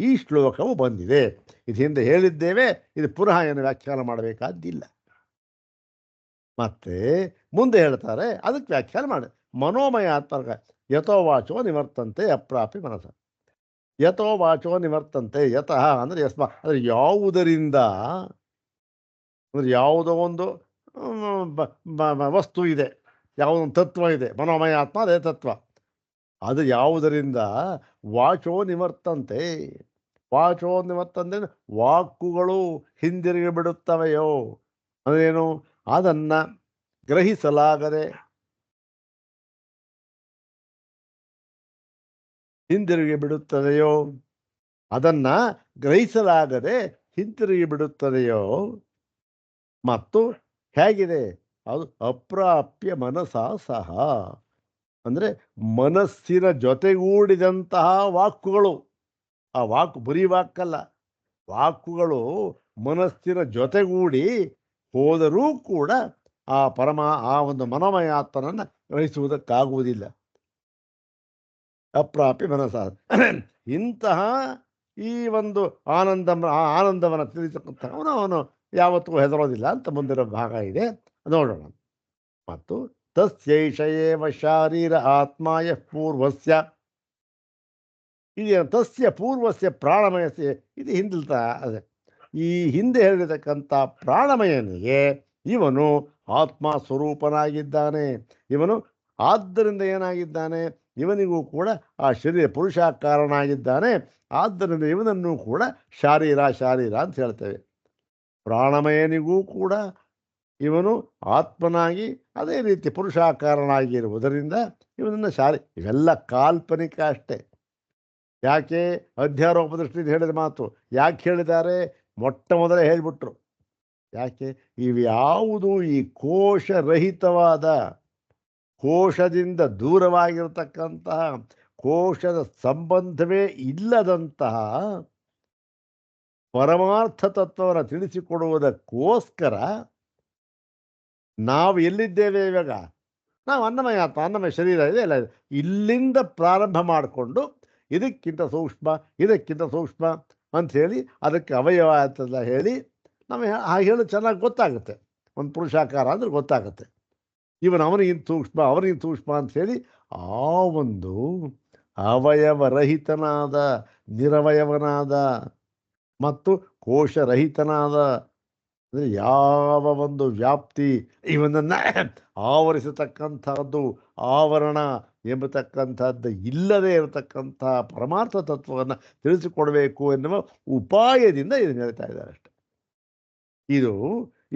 ಈ ಶ್ಲೋಕವು ಬಂದಿದೆ. ಇದು ಹಿಂದೆ ಹೇಳಿದ್ದೇವೆ, ಇದು ಪುನಃ ಏನು ವ್ಯಾಖ್ಯಾನ ಮಾಡಬೇಕಾದ್ದಿಲ್ಲ. ಮತ್ತೆ ಮುಂದೆ ಹೇಳ್ತಾರೆ, ಅದಕ್ಕೆ ವ್ಯಾಖ್ಯಾನ ಮಾಡಿ ಮನೋಮಯಾತ್ಮ ಯಥೋ ವಾಚೋ ನಿವರ್ತಂತೆ ಅಪ್ರಾಪಿ ಮನಸ. ಯಥೋ ವಾಚೋ ನಿವರ್ತಂತೆ, ಯತಃ ಅಂದರೆ ಅಂದರೆ ಯಾವುದರಿಂದ, ಅಂದರೆ ಯಾವುದೋ ಒಂದು ವಸ್ತು ಇದೆ, ಯಾವುದೊಂದು ತತ್ವ ಇದೆ, ಮನೋಮಯಾತ್ಮ ಅದೇ ತತ್ವ. ಅದು ಯಾವುದರಿಂದ ವಾಚೋ ನಿವರ್ತಂತೆ, ವಾಚೋ ನಿವರ್ತಂತೆ ವಾಕುಗಳು ಹಿಂದಿರುಗಿ ಬಿಡುತ್ತವೆಯೋ, ಅದೇನು ಅದನ್ನು ಗ್ರಹಿಸಲಾಗದೆ ಹಿಂದಿರುಗಿ ಬಿಡುತ್ತದೆಯೋ, ಅದನ್ನ ಗ್ರಹಿಸಲಾಗದೆ ಹಿಂತಿರುಗಿ ಬಿಡುತ್ತದೆಯೋ, ಮತ್ತು ಹೇಗಿದೆ ಅದು ಅಪ್ರಾಪ್ಯ ಮನಸಾ ಸಹ, ಅಂದರೆ ಮನಸ್ಸಿನ ಜೊತೆಗೂಡಿದಂತಹ ವಾಕುಗಳು, ಆ ವಾಕು ಬರೀ ವಾಕಲ್ಲ, ವಾಕುಗಳು ಮನಸ್ಸಿನ ಜೊತೆಗೂಡಿ ಹೋದರೂ ಕೂಡ ಆ ಒಂದು ಮನೋಮಯಾತ್ಮನನ್ನು ಗ್ರಹಿಸುವುದಕ್ಕಾಗುವುದಿಲ್ಲ. ಅಪ್ರಾಪ್ಯ ಮನಸ, ಇಂತಹ ಈ ಒಂದು ಆನಂದವನ್ನು ತಿಳಿಸತಕ್ಕಂಥವನು ಅವನು ಯಾವತ್ತೂ ಹೆದರೋದಿಲ್ಲ ಅಂತ ಮುಂದಿರೋ ಭಾಗ ಇದೆ, ನೋಡೋಣ. ಮತ್ತು ತಸ್ಯೈಷಯೇವ ಶಾರೀರ ಆತ್ಮಾಯ ಪೂರ್ವಸ್ಯ, ಇದೇನು ತಸ್ಯ ಪೂರ್ವಸ್ಯ ಪ್ರಾಣಮಯಸ್ಯ, ಇದು ಹಿಂದಿಲ್ತಾ ಅದೇ ಈ ಹಿಂದೆ ಹೇಳಿರತಕ್ಕಂಥ ಪ್ರಾಣಮಯನಿಗೆ ಇವನು ಆತ್ಮ ಸ್ವರೂಪನಾಗಿದ್ದಾನೆ. ಇವನು ಆದ್ದರಿಂದ ಏನಾಗಿದ್ದಾನೆ, ಇವನಿಗೂ ಕೂಡ ಆ ಶರೀರ ಪುರುಷಾಕಾರನಾಗಿದ್ದಾನೆ. ಆದ್ದರಿಂದ ಇವನನ್ನು ಕೂಡ ಶಾರೀರ ಅಂತ ಹೇಳ್ತೇವೆ. ಪ್ರಾಣಮಯನಿಗೂ ಕೂಡ ಇವನು ಆತ್ಮನಾಗಿ ಅದೇ ರೀತಿ ಪುರುಷಾಕಾರನಾಗಿರುವುದರಿಂದ ಇವನನ್ನು ಇವೆಲ್ಲ ಕಾಲ್ಪನಿಕ ಅಷ್ಟೇ. ಯಾಕೆ ಅಧ್ಯಾರೋಪದೃಷ್ಟಿಯಿಂದ ಹೇಳಿದ ಮಾತು ಯಾಕೆ ಹೇಳಿದ್ದಾರೆ, ಮೊಟ್ಟ ಮೊದಲೇ ಹೇಳಿಬಿಟ್ರು. ಯಾಕೆ ಇವ್ಯಾವುದು ಈ ಕೋಶರಹಿತವಾದ, ಕೋಶದಿಂದ ದೂರವಾಗಿರತಕ್ಕಂತಹ, ಕೋಶದ ಸಂಬಂಧವೇ ಇಲ್ಲದಂತಹ ಪರಮಾರ್ಥ ತತ್ವವನ್ನು ತಿಳಿಸಿಕೊಡುವುದಕ್ಕೋಸ್ಕರ ನಾವು ಎಲ್ಲಿದ್ದೇವೆ ಇವಾಗ, ನಾವು ಅನ್ನಮಯ ಶರೀರ ಇದೆ ಎಲ್ಲ ಇದೆ, ಇಲ್ಲಿಂದ ಪ್ರಾರಂಭ ಮಾಡಿಕೊಂಡು ಇದಕ್ಕಿಂತ ಸೂಕ್ಷ್ಮ ಅಂಥೇಳಿ ಅದಕ್ಕೆ ಅವಯವ ಅಂತೆಲ್ಲ ಹೇಳಿ ನಮಗೆ ಹಾಗೆ ಹೇಳಿ ಚೆನ್ನಾಗಿ ಗೊತ್ತಾಗುತ್ತೆ. ಒಂದು ಪುರುಷಾಕಾರ ಅಂದರೆ ಗೊತ್ತಾಗುತ್ತೆ. ಅವನಿಗಿಂತ ಸೂಕ್ಷ್ಮ ಅಂಥೇಳಿ ಆ ಒಂದು ಅವಯವರಹಿತನಾದ, ನಿರವಯವನಾದ ಮತ್ತು ಕೋಶರಹಿತನಾದ, ಅಂದರೆ ಯಾವ ಒಂದು ವ್ಯಾಪ್ತಿ ಇವನನ್ನು ಆವರಿಸತಕ್ಕಂಥದ್ದು, ಆವರಣ ಎಂಬತಕ್ಕಂಥದ್ದು ಇಲ್ಲದೆ ಇರತಕ್ಕಂಥ ಪರಮಾರ್ಥ ತತ್ವವನ್ನು ತಿಳಿಸಿಕೊಡಬೇಕು ಎನ್ನುವ ಉಪಾಯದಿಂದ ಇದನ್ನು ಹೇಳ್ತಾ ಇದ್ದಾರೆ ಅಷ್ಟೆ. ಇದು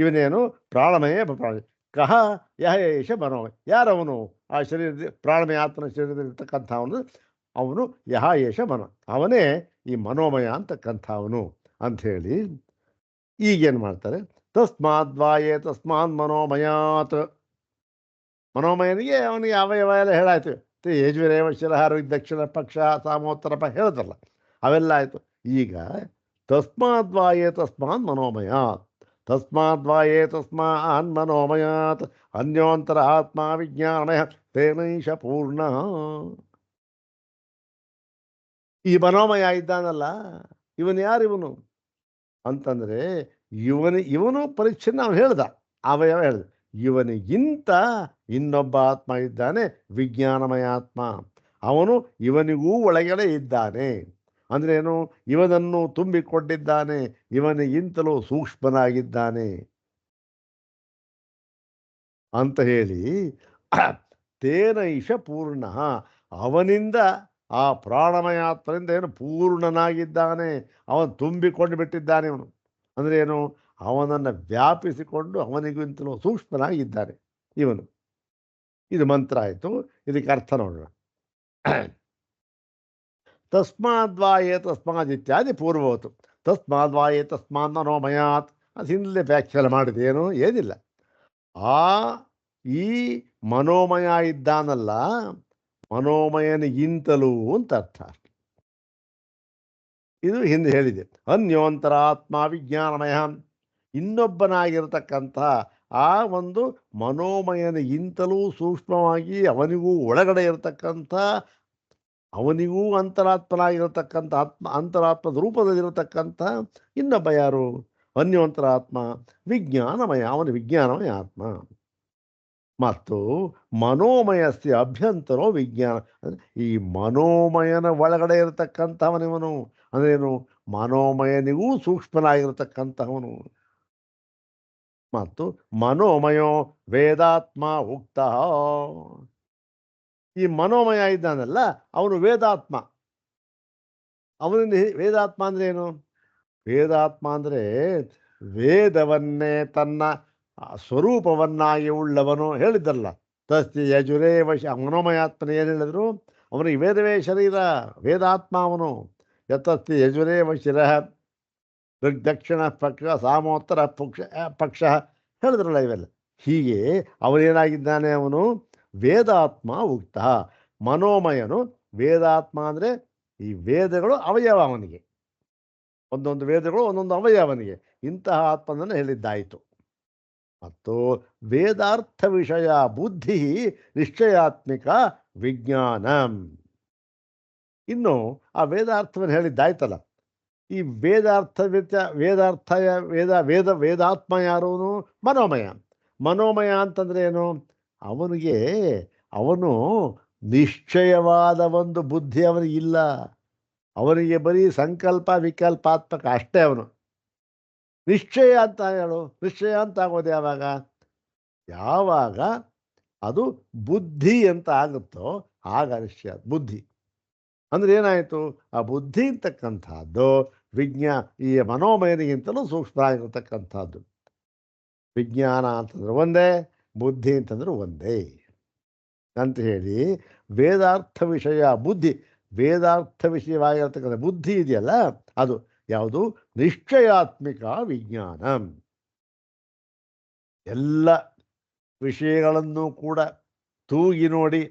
ಇವನೇನು ಪ್ರಾಣಮಯ ಕಹ ಯಹೇಶ ಮನೋಮಯ, ಯಾರವನು ಆ ಶರೀರದ ಪ್ರಾಣಮಯ ಆತ್ಮನ ಶರೀರದಲ್ಲಿರ್ತಕ್ಕಂಥವನು, ಅವನು ಯಹೇಶ ಅವನೇ ಈ ಮನೋಮಯ ಅಂತಕ್ಕಂಥವನು ಅಂಥೇಳಿ ಈಗೇನು ಮಾಡ್ತಾರೆ, ತಸ್ಮಾತ್ ಮನೋಮಯಾತ್, ಮನೋಮಯನಿಗೆ ಅವನಿಗೆ ಅವಯವ ಎಲ್ಲ ಹೇಳಾಯ್ತು. ಯಜುರೇವ ಶಿರಹಾರ ದಕ್ಷಿಣ ಪಕ್ಷ ಸಾಮೋತ್ತರ ಹೇಳ್ತಲ್ಲ, ಅವೆಲ್ಲ ಆಯಿತು. ಈಗ ತಸ್ಮಾತ್ ಮನೋಮಯಾತ್, ತಸ್ಮಾನ್ ಮನೋಮಯಾತ್ ಅನ್ಯೋಂತರ ಆತ್ಮ ವಿಜ್ಞಾನಮಯ ತೇನೈಷ ಪೂರ್ಣ. ಈ ಮನೋಮಯ ಇದ್ದಾನಲ್ಲ, ಇವನು ಯಾರಿವನು ಅಂತಂದರೆ ಇವನು ಪರಿಚ್ಛಿನ್ನ, ಅವನು ಹೇಳ್ದ ಅವಯವ ಹೇಳ್ದ. ಇವನಿಗಿಂತ ಇನ್ನೊಬ್ಬ ಆತ್ಮ ಇದ್ದಾನೆ, ವಿಜ್ಞಾನಮಯ ಆತ್ಮ. ಅವನು ಇವನಿಗೂ ಒಳಗಡೆ ಇದ್ದಾನೆ. ಅಂದ್ರೇನು, ಇವನನ್ನು ತುಂಬಿಕೊಂಡಿದ್ದಾನೆ, ಇವನಿಗಿಂತಲೂ ಸೂಕ್ಷ್ಮನಾಗಿದ್ದಾನೆ ಅಂತ ಹೇಳಿ ತೇನೈಷ ಪೂರ್ಣ, ಅವನಿಂದ ಆ ಪ್ರಾಣಮಯಾತ್ಮದಿಂದ ಏನು ಪೂರ್ಣನಾಗಿದ್ದಾನೆ, ಅವನು ತುಂಬಿಕೊಂಡು ಬಿಟ್ಟಿದ್ದಾನೆ. ಇವನು ಅಂದರೆ ಏನು, ಅವನನ್ನು ವ್ಯಾಪಿಸಿಕೊಂಡು ಅವನಿಗಿಂತಲೂ ಸೂಕ್ಷ್ಮನಾಗಿದ್ದಾನೆ ಇವನು. ಇದು ಮಂತ್ರ ಆಯಿತು. ಇದಕ್ಕೆ ಅರ್ಥ ನೋಡೋಣ. ತಸ್ಮಾತ್ ಇತ್ಯಾದಿ ಪೂರ್ವವತ್ತು. ತಸ್ಮಾನ್ ಮನೋಮಯಾತ್ ಅದು ಹಿಂದಲೇ ವ್ಯಾಖ್ಯಾನ ಮಾಡಿದೇನು, ಏನಿಲ್ಲ. ಈ ಮನೋಮಯ ಇದ್ದಾನಲ್ಲ, ಮನೋಮಯನಿಗಿಂತಲೂ ಅಂತ ಅರ್ಥ. ಇದು ಹಿಂದೆ ಹೇಳಿದೆ. ಅನ್ಯೋಂತರಾತ್ಮ ವಿಜ್ಞಾನಮಯ, ಇನ್ನೊಬ್ಬನಾಗಿರತಕ್ಕಂಥ ಆ ಒಂದು ಮನೋಮಯನಿಗಿಂತಲೂ ಸೂಕ್ಷ್ಮವಾಗಿ ಅವನಿಗೂ ಒಳಗಡೆ ಇರತಕ್ಕಂಥ, ಅವನಿಗೂ ಅಂತರಾತ್ಮನಾಗಿರತಕ್ಕಂಥ ಅಂತರಾತ್ಮದ ರೂಪದಲ್ಲಿರತಕ್ಕಂಥ ಇನ್ನೊಬ್ಬ ಯಾರು? ಅನ್ಯೋಂತರಾತ್ಮ ವಿಜ್ಞಾನಮಯ, ಅವನು ವಿಜ್ಞಾನಮಯ ಆತ್ಮ. ಮತ್ತು ಮನೋಮಯಸ್ಯ ಅಭ್ಯಂತರೋ ವಿಜ್ಞಾನ, ಈ ಮನೋಮಯನ ಒಳಗಡೆ ಇರತಕ್ಕಂಥವನಿವನು. ಅಂದ್ರೇನು? ಮನೋಮಯನಿಗೂ ಸೂಕ್ಷ್ಮನಾಗಿರತಕ್ಕಂಥವನು. ಮತ್ತು ಮನೋಮಯೋ ವೇದಾತ್ಮ ಉಕ್ತ, ಈ ಮನೋಮಯ ಇದ್ದಾನಲ್ಲ ಅವನು ವೇದಾತ್ಮ. ಅವನಿಂದ ವೇದಾತ್ಮ ಅಂದ್ರೆ ಏನು? ವೇದಾತ್ಮ ಅಂದರೆ ವೇದವನ್ನೇ ತನ್ನ ಸ್ವರೂಪವನ್ನಾಗಿ ಉಳ್ಳವನು. ಹೇಳಿದ್ದಲ್ಲ, ತಸ್ತಿ ಯಜುರೇ ವಶ. ಮನೋಮಯಾತ್ಮನ ಏನು ಹೇಳಿದ್ರು? ಅವನಿಗೆ ವೇದವೇ ಶರೀರ, ವೇದಾತ್ಮ ಅವನು. ಯತಸ್ತಿ ಯಜುರೇ ವಶಿರ ದಕ್ಷಿಣ ಪಕ್ಷ ಸಾಮೋತ್ತರ ಪಕ್ಷ ಹೇಳಿದ್ರಲ್ಲ ಇವೆಲ್ಲ. ಹೀಗೆ ಅವನೇನಾಗಿದ್ದಾನೆ? ಅವನು ವೇದಾತ್ಮ ಉಕ್ತ. ಮನೋಮಯನು ವೇದಾತ್ಮ ಅಂದರೆ ಈ ವೇದಗಳು ಅವಯವ ಅವನಿಗೆ, ಒಂದೊಂದು ವೇದಗಳು ಒಂದೊಂದು ಅವಯವ ಅವನಿಗೆ. ಇಂತಹ ಆತ್ಮನನ್ನು ಹೇಳಿದ್ದಾಯಿತು. ಮತ್ತು ವೇದಾರ್ಥ ವಿಷಯ ಬುದ್ಧಿ ನಿಶ್ಚಯಾತ್ಮಿಕ ವಿಜ್ಞಾನ. ಇನ್ನು ಆ ವೇದಾರ್ಥವನ್ನು ಹೇಳಿದ್ದಾಯ್ತಲ್ಲ. ಈ ವೇದಾರ್ಥ ವೇದಾರ್ಥ ವೇದಾತ್ಮ ಯಾರು? ಮನೋಮಯ. ಮನೋಮಯ ಅಂತಂದ್ರೆ ಏನು? ಅವನು ನಿಶ್ಚಯವಾದ ಒಂದು ಬುದ್ಧಿ ಅವನಿಗಿಲ್ಲ. ಅವನಿಗೆ ಬರೀ ಸಂಕಲ್ಪ ವಿಕಲ್ಪಾತ್ಮಕ ಅಷ್ಟೇ. ಅವನು ನಿಶ್ಚಯ ಅಂತ ಹೇಳು. ನಿಶ್ಚಯ ಅಂತ ಆಗೋದು ಯಾವಾಗ? ಯಾವಾಗ ಅದು ಬುದ್ಧಿ ಅಂತ ಆಗುತ್ತೋ ಆಗ ನಿಶ್ಚಯ. ಬುದ್ಧಿ ಅಂದ್ರೆ ಏನಾಯಿತು? ಆ ಬುದ್ಧಿ ಅಂತಕ್ಕಂಥದ್ದು ಈ ಮನೋಮಯನಿಗಿಂತಲೂ ಸೂಕ್ಷ್ಮ ಆಗಿರತಕ್ಕಂಥದ್ದು. ವಿಜ್ಞಾನ ಅಂತಂದ್ರೆ ಒಂದೇ, ಬುದ್ಧಿ ಅಂತಂದ್ರೆ ಒಂದೇ ಅಂತ ಹೇಳಿ ವೇದಾರ್ಥ ವಿಷಯ ಬುದ್ಧಿ, ವೇದಾರ್ಥ ವಿಷಯವಾಗಿರತಕ್ಕಂಥ ಬುದ್ಧಿ ಇದೆಯಲ್ಲ, ಅದು ಯಾವುದು? ನಿಶ್ಚಯಾತ್ಮಿಕ ವಿಜ್ಞಾನ. ಎಲ್ಲ ವಿಷಯಗಳನ್ನು ಕೂಡ ತೂಗಿ ನೋಡಿ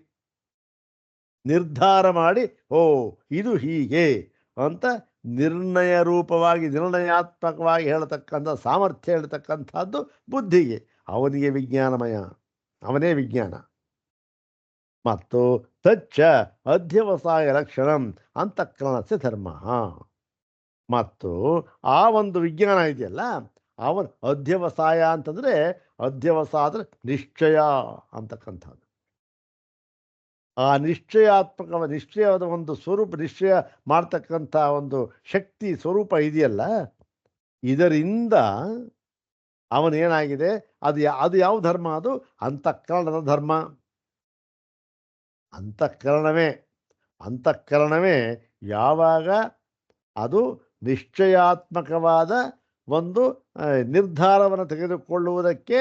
ನಿರ್ಧಾರ ಮಾಡಿ, ಓ ಇದು ಹೀಗೆ ಅಂತ ನಿರ್ಣಯ ರೂಪವಾಗಿ ನಿರ್ಣಯಾತ್ಮಕವಾಗಿ ಹೇಳತಕ್ಕಂಥ ಸಾಮರ್ಥ್ಯ ಹೇಳ್ತಕ್ಕಂಥದ್ದು ಬುದ್ಧಿಗೆ. ಅವನಿಗೆ ವಿಜ್ಞಾನಮಯ, ಅವನೇ ವಿಜ್ಞಾನ. ಮತ್ತು ತಚ್ಚ ಅಧ್ಯವಸಾಯ ಲಕ್ಷಣಂ ಅಂತಃಕರಣಸ್ಯ ಧರ್ಮ. ಮತ್ತು ಆ ಒಂದು ವಿಜ್ಞಾನ ಇದೆಯಲ್ಲ, ಅವನ ಅಧ್ಯವಸಾಯ ಅಂತಂದ್ರೆ, ಅಧ್ಯವಸಾಯ ಅಂದ್ರೆ ನಿಶ್ಚಯ ಅಂತಕ್ಕಂಥದ್ದು. ಆ ನಿಶ್ಚಯವಾದ ಒಂದು ಸ್ವರೂಪ, ನಿಶ್ಚಯ ಮಾಡ್ತಕ್ಕಂಥ ಒಂದು ಶಕ್ತಿ ಸ್ವರೂಪ ಇದೆಯಲ್ಲ, ಇದರಿಂದ ಅವನೇನಾಗಿದೆ? ಅದು ಯಾವ ಧರ್ಮ? ಅದು ಅಂತಃಕರಣದ ಧರ್ಮ. ಅಂತಃಕರಣವೇ ಯಾವಾಗ ಅದು ನಿಶ್ಚಯಾತ್ಮಕವಾದ ಒಂದು ನಿರ್ಧಾರವನ್ನು ತೆಗೆದುಕೊಳ್ಳುವುದಕ್ಕೆ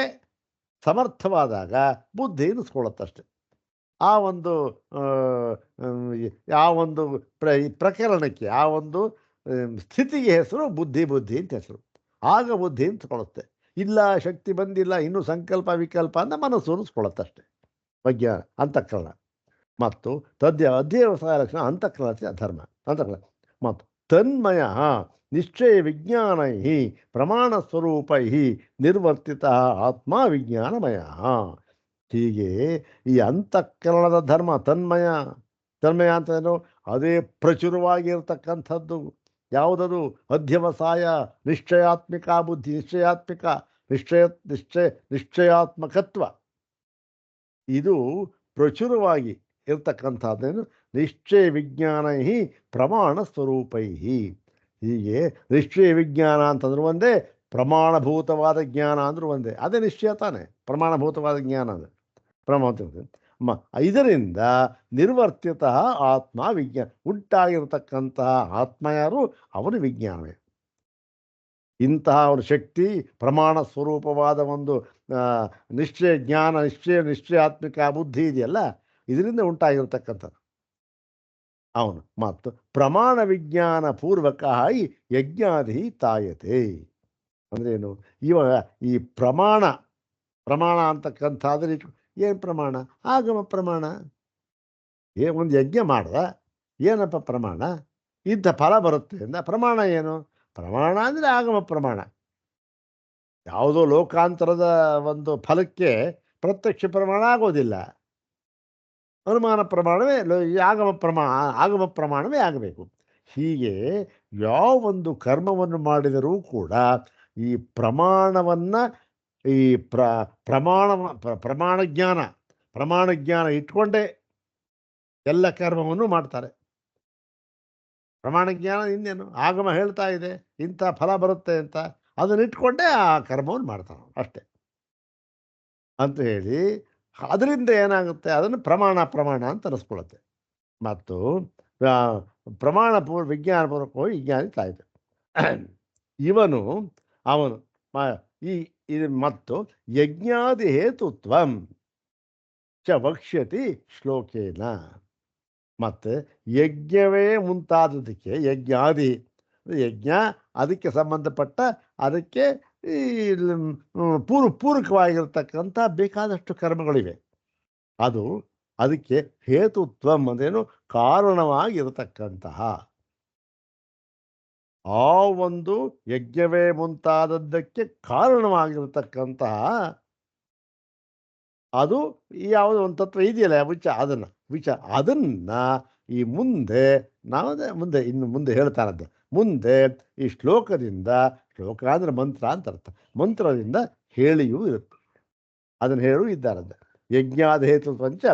ಸಮರ್ಥವಾದಾಗ ಬುದ್ಧಿ ಎನಿಸ್ಕೊಳ್ಳುತ್ತಷ್ಟೆ. ಆ ಒಂದು ಪ್ರಕರಣಕ್ಕೆ, ಆ ಒಂದು ಸ್ಥಿತಿಗೆ ಹೆಸರು ಬುದ್ಧಿ ಅಂತ ಹೆಸರು. ಆಗ ಬುದ್ಧಿ ಅನ್ಸ್ಕೊಳ್ಳುತ್ತೆ. ಇಲ್ಲ, ಶಕ್ತಿ ಬಂದಿಲ್ಲ, ಇನ್ನೂ ಸಂಕಲ್ಪ ವಿಕಲ್ಪ ಅಂತ ಮನಸ್ಸು ಅನಿಸ್ಕೊಳ್ಳುತ್ತಷ್ಟೆ ವಿಜ್ಞಾನ ಅಂತಃಕರಣ. ಮತ್ತು ಅಧ್ಯವಸಾಯ ಲಕ್ಷಣ ಅಂತಃಕರಣಸ್ಯ ಧರ್ಮ. ಅಂತಃಕರಣ ಮತ್ತು ತನ್ಮಯ ನಿಶ್ಚಯ ವಿಜ್ಞಾನೈ ಪ್ರಮಾಣ ಸ್ವರೂಪೈ ನಿರ್ವರ್ತಿತ ಆತ್ಮ ವಿಜ್ಞಾನಮಯ. ಹೀಗೆ ಈ ಅಂತಃಕರಣದ ಧರ್ಮ ತನ್ಮಯ ಅಂತಂದ್ರೆ ಅದೇ ಪ್ರಚುರವಾಗಿರ್ತಕ್ಕಂಥದ್ದು. ಯಾವುದದು? ಅಧ್ಯವಸಾಯ, ನಿಶ್ಚಯಾತ್ಮಿಕ ಬುದ್ಧಿ, ನಿಶ್ಚಯಾತ್ಮಕತ್ವ. ಇದು ಪ್ರಚುರವಾಗಿ ಇರ್ತಕ್ಕಂಥದ್ದೇನು? ನಿಶ್ಚಯ ವಿಜ್ಞಾನೈ ಪ್ರಮಾಣ ಸ್ವರೂಪೈ. ಹೀಗೆ ನಿಶ್ಚಯ ವಿಜ್ಞಾನ ಅಂತಂದ್ರೆ ಒಂದೇ, ಪ್ರಮಾಣಭೂತವಾದ ಜ್ಞಾನ ಅಂದ್ರೂ ಒಂದೇ. ಅದೇ ನಿಶ್ಚಯ ತಾನೆ, ಪ್ರಮಾಣಭೂತವಾದ ಜ್ಞಾನ. ಅದು ಇದರಿಂದ ನಿರ್ವರ್ತಿತ ಆತ್ಮ ವಿಜ್ಞಾನ, ಉಂಟಾಗಿರತಕ್ಕಂತಹ ಆತ್ಮ ಯಾರು? ಅವನು ವಿಜ್ಞಾನವೇ. ಇಂತಹ ಒಂದು ಶಕ್ತಿ, ಪ್ರಮಾಣ ಸ್ವರೂಪವಾದ ಒಂದು ನಿಶ್ಚಯ ಜ್ಞಾನ, ನಿಶ್ಚಯಾತ್ಮಿಕ ಬುದ್ಧಿ ಇದೆಯಲ್ಲ, ಇದರಿಂದ ಉಂಟಾಗಿರ್ತಕ್ಕಂಥದ್ದು ಅವನು. ಮತ್ತು ಪ್ರಮಾಣ ವಿಜ್ಞಾನ ಪೂರ್ವಕ ಯಜ್ಞಾಧಿ ತಾಯತೆ. ಅಂದ್ರೇನು? ಇವಾಗ ಈ ಪ್ರಮಾಣ ಅಂತಕ್ಕಂಥದ್ರೆ ಏನು ಪ್ರಮಾಣ? ಆಗಮ ಪ್ರಮಾಣ. ಒಂದು ಯಜ್ಞ ಮಾಡ್ದ, ಏನಪ್ಪ ಪ್ರಮಾಣ? ಇಂಥ ಫಲ ಬರುತ್ತೆ ಅಂದ. ಪ್ರಮಾಣ ಏನು? ಪ್ರಮಾಣ ಅಂದರೆ ಆಗಮ ಪ್ರಮಾಣ. ಯಾವುದೋ ಲೋಕಾಂತರದ ಒಂದು ಫಲಕ್ಕೆ ಪ್ರತ್ಯಕ್ಷ ಪ್ರಮಾಣ ಆಗೋದಿಲ್ಲ. ಅನುಮಾನ ಪ್ರಮಾಣವೇ ಈ ಆಗಮ ಪ್ರಮಾಣವೇ ಆಗಬೇಕು. ಹೀಗೆ ಯಾವ ಒಂದು ಕರ್ಮವನ್ನು ಮಾಡಿದರೂ ಕೂಡ ಈ ಪ್ರಮಾಣವನ್ನು, ಈ ಪ್ರಮಾಣ ಪ್ರಮಾಣ ಜ್ಞಾನ ಇಟ್ಕೊಂಡೇ ಎಲ್ಲ ಕರ್ಮವನ್ನು ಮಾಡ್ತಾರೆ. ಪ್ರಮಾಣ ಜ್ಞಾನ ಇನ್ನೇನು, ಆಗಮ ಹೇಳ್ತಾ ಇದೆ ಇಂಥ ಫಲ ಬರುತ್ತೆ ಅಂತ, ಅದನ್ನ ಇಟ್ಕೊಂಡೇ ಆ ಕರ್ಮವನ್ನು ಮಾಡ್ತಾನೆ ಅಷ್ಟೆ ಅಂತ ಹೇಳಿ. ಅದರಿಂದ ಏನಾಗುತ್ತೆ, ಅದನ್ನು ಪ್ರಮಾಣ ಅಂತ ಅನಿಸ್ಕೊಳ್ಳುತ್ತೆ. ಮತ್ತು ವಿಜ್ಞಾನಪೂರ್ವಕವಾಗಿ ವಿಜ್ಞಾನಿತಾಯಿತು. ಇವನು ಅವನು ಈ ಇದು ಮತ್ತು ಯಜ್ಞಾದಿ ಹೇತುತ್ವಂ ಚ ವಕ್ಷ್ಯತಿ ಶ್ಲೋಕೇನ. ಮತ್ತು ಯಜ್ಞವೇ ಮುಂತಾದದಕ್ಕೆ ಯಜ್ಞಾದಿ, ಯಜ್ಞ ಅದಕ್ಕೆ ಸಂಬಂಧಪಟ್ಟ, ಅದಕ್ಕೆ ಈ ಪೂರಕವಾಗಿರ್ತಕ್ಕಂಥ ಬೇಕಾದಷ್ಟು ಕರ್ಮಗಳಿವೆ. ಅದಕ್ಕೆ ಹೇತುತ್ವಂ ಅಂದೇನು, ಕಾರಣವಾಗಿರತಕ್ಕಂತಹ ಆ ಒಂದು ಯಜ್ಞವೇ ಮುಂತಾದದ್ದಕ್ಕೆ ಕಾರಣವಾಗಿರತಕ್ಕಂತಹ ಅದು ಯಾವುದೋ ಒಂದು ತತ್ವ ಇದೆಯಲ್ಲ, ಅದನ್ನ ಈ ಮುಂದೆ ಇನ್ನು ಮುಂದೆ ಹೇಳ್ತಾರದ್ದು. ಮುಂದೆ ಈ ಶ್ಲೋಕದಿಂದ, ಶ್ಲೋಕ ಅಂದರೆ ಮಂತ್ರ ಅಂತ ಅರ್ಥ, ಮಂತ್ರದಿಂದ ಹೇಳಿಯೂ ಇರುತ್ತೆ. ಅದನ್ನು ಹೇಳು ಇದ್ದಾರದ್ದು. ಯಜ್ಞಾದ ಹೇತುತ್ವಂಚ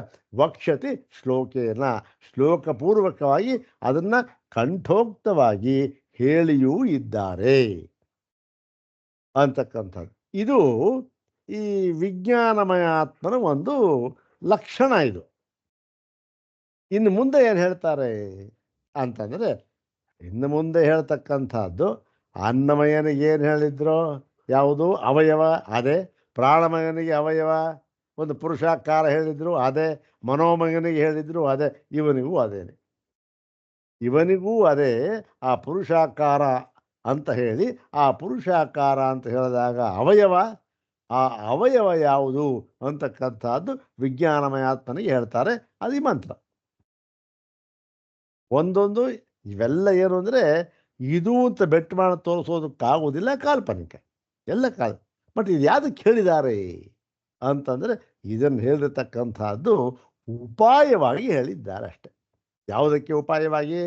ವಕ್ಷತಿ ಶ್ಲೋಕೇನ, ಶ್ಲೋಕಪೂರ್ವಕವಾಗಿ ಅದನ್ನು ಕಂಠೋಕ್ತವಾಗಿ ಹೇಳಿಯೂ ಇದ್ದಾರೆ ಅಂತಕ್ಕಂಥದ್ದು. ಇದು ಈ ವಿಜ್ಞಾನಮಯ ಆತ್ಮನ ಒಂದು ಲಕ್ಷಣ. ಇದು ಇನ್ನು ಮುಂದೆ ಏನು ಹೇಳ್ತಾರೆ ಅಂತಂದರೆ, ಇನ್ನು ಮುಂದೆ ಹೇಳ್ತಕ್ಕಂಥದ್ದು ಅನ್ನಮಯನಿಗೆ ಏನು ಹೇಳಿದ್ರು, ಯಾವುದು ಅವಯವ ಅದೇ, ಪ್ರಾಣಮಯನಿಗೆ ಅವಯವ ಒಂದು ಪುರುಷಾಕಾರ ಹೇಳಿದ್ರು ಅದೇ, ಮನೋಮಯನಿಗೆ ಹೇಳಿದ್ರು ಅದೇ, ಇವನಿಗೂ ಅದೇ ಆ ಪುರುಷಾಕಾರ ಅಂತ ಹೇಳಿ. ಆ ಪುರುಷಾಕಾರ ಅಂತ ಹೇಳಿದಾಗ ಆ ಅವಯವ ಯಾವುದು ಅಂತಕ್ಕಂಥದ್ದು ವಿಜ್ಞಾನಮಯ ಆತ್ಮನಿಗೆ ಹೇಳ್ತಾರೆ. ಅದು ಈ ಮಂತ್ರ. ಒಂದೊಂದು ಇವೆಲ್ಲ ಏನು ಅಂದರೆ, ಇದು ಅಂತ ಬೆಟ್ಟು ಮಾಡಿ ತೋರಿಸೋದಕ್ಕಾಗೋದಿಲ್ಲ, ಕಾಲ್ಪನಿಕ ಎಲ್ಲ ಬಟ್ ಇದು ಯಾವುದಕ್ಕೆ ಹೇಳಿದ್ದಾರೆ ಅಂತಂದರೆ, ಇದನ್ನು ಹೇಳಿರ್ತಕ್ಕಂಥದ್ದು ಉಪಾಯವಾಗಿ ಹೇಳಿದ್ದಾರೆ ಅಷ್ಟೆ. ಯಾವುದಕ್ಕೆ ಉಪಾಯವಾಗಿ?